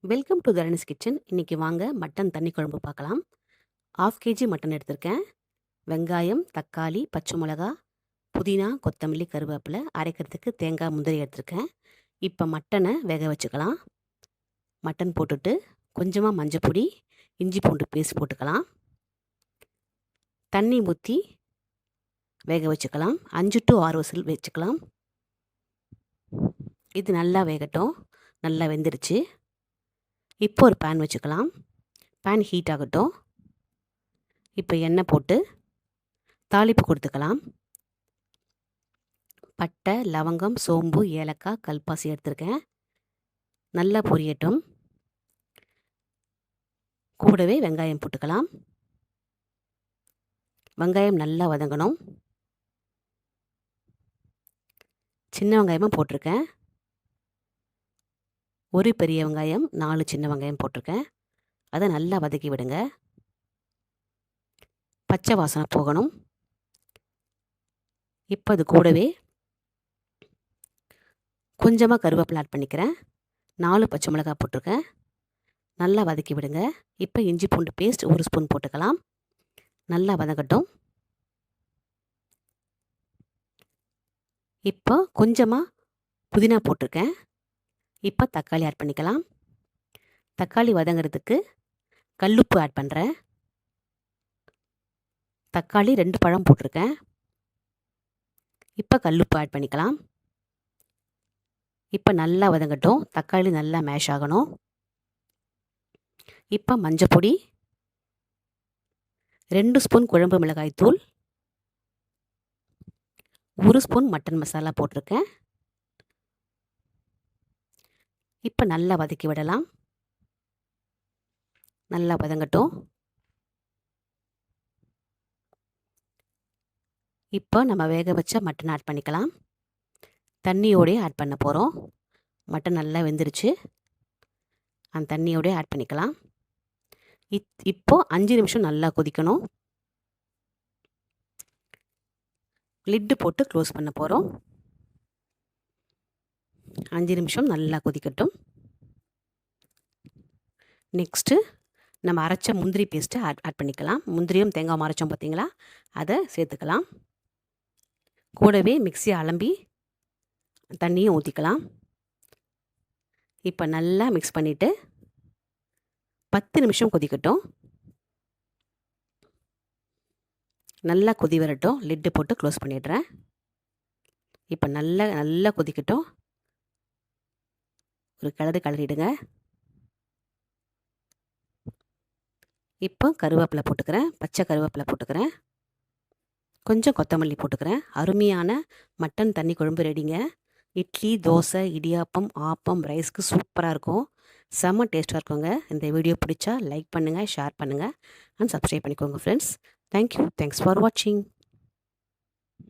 Welcome to தரணிஸ் kitchen. இன்றைக்கி வாங்க mutton தண்ணி குழம்பு பார்க்கலாம். 1/2 kg மட்டன் எடுத்திருக்கேன். வெங்காயம், தக்காளி, பச்சை மிளகா, புதினா, கொத்தமல்லி, கருவேப்பிலை, அரைக்கிறதுக்கு தேங்காய், முந்திரி எடுத்திருக்கேன். இப்போ மட்டனை வேக வச்சுக்கலாம். மட்டன் போட்டுட்டு கொஞ்சமாக மஞ்சப்பொடி, இஞ்சி பூண்டு பேஸ்ட் போட்டுக்கலாம். தண்ணி ஊற்றி வேக வச்சுக்கலாம். 5 to 6 விசில் வச்சுக்கலாம். இது நல்லா வேகட்டும். நல்லா வெந்துருச்சு. இப்போ ஒரு பேன் வச்சுக்கலாம். பேன் ஹீட் ஆகட்டும். இப்போ எண்ணெய் போட்டு தாளிப்பு கொடுத்துக்கலாம். பட்டை, லவங்கம், சோம்பு, ஏலக்காய், கல்பாசி எடுத்திருக்கேன். நல்லா பொரியட்டும். கூடவே வெங்காயம் போட்டுக்கலாம். வெங்காயம் நல்லா வதங்கணும். சின்ன வெங்காயமும் போட்டிருக்கேன். ஒரு பெரிய வெங்காயம், 4 சின்ன வெங்காயம் போட்டிருக்கேன். அதை நல்லா வதக்கி விடுங்க. பச்சை வாசனை போகணும். இப்போ அது கூடவே கொஞ்சமாக கருவேப்பிலை ஆட் பண்ணிக்கிறேன். 4 பச்சை மிளகாய் போட்டிருக்கேன். நல்லா வதக்கி விடுங்க. இப்போ இஞ்சி பூண்டு பேஸ்ட் 1 ஸ்பூன் போட்டுக்கலாம். நல்லா வதங்கட்டும். இப்போ கொஞ்சமாக புதினா போட்டிருக்கேன். இப்போ தக்காளி ஆட் பண்ணிக்கலாம். தக்காளி வதங்கிறதுக்கு கல்லுப்பு ஆட் பண்ணுறேன். தக்காளி 2 பழம் போட்டிருக்கேன். இப்போ கல்லுப்பு ஆட் பண்ணிக்கலாம். இப்போ நல்லா வதங்கட்டும். தக்காளி நல்லா மேஷ் ஆகணும். இப்போ மஞ்சப்பொடி, 2 ஸ்பூன் குழம்பு மிளகாய் தூள், 1 ஸ்பூன் மட்டன் மசாலா போட்டிருக்கேன். இப்போ நல்லா வதக்கி விடலாம். நல்லா வதங்கட்டும். இப்போ நம்ம வேக வச்ச மட்டன் ஆட் பண்ணிக்கலாம். தண்ணியோடய ஆட் பண்ண போகிறோம். மட்டன் நல்லா வெந்துருச்சு. அந்த தண்ணியோடய ஆட் பண்ணிக்கலாம். இப்போ 5 நிமிஷம் நல்லா கொதிக்கணும். லிட்டு போட்டு க்ளோஸ் பண்ண போகிறோம். 5 நிமிஷம் நல்லா கொதிக்கட்டும். நெக்ஸ்ட்டு நம்ம அரைச்ச முந்திரி பேஸ்ட்டை ஆட் பண்ணிக்கலாம். முந்திரியும் தேங்காய் அரைச்சோம் பார்த்தீங்களா, அதை சேர்த்துக்கலாம். கூடவே மிக்ஸி அலம்பி தண்ணியும் ஊற்றிக்கலாம். இப்போ நல்லா மிக்ஸ் பண்ணிவிட்டு 10 நிமிஷம் கொதிக்கட்டும். நல்லா கொதி வரட்டும். லிட்டு போட்டு க்ளோஸ் பண்ணிடுறேன். இப்போ நல்லா கொதிக்கட்டும். ஒரு கிளறிடுங்க. இப்போ கருவேப்பிலை போட்டுக்கிறேன். பச்சை கருவேப்பிலை போட்டுக்கிறேன். கொஞ்சம் கொத்தமல்லி போட்டுக்கிறேன். அருமையான மட்டன் தண்ணி குழம்பு ரெடிங்க. இட்லி, தோசை, இடியாப்பம், ஆப்பம், ரைஸ்க்கு சூப்பராக இருக்கும். செம்ம டேஸ்ட்டாக இருக்குங்க. இந்த வீடியோ பிடிச்சா லைக் பண்ணுங்கள், ஷேர் பண்ணுங்கள் அண்ட் சப்ஸ்கிரைப் பண்ணிக்கோங்க ஃப்ரெண்ட்ஸ். தேங்க்யூ. தேங்க்ஸ் ஃபார் வாட்சிங்.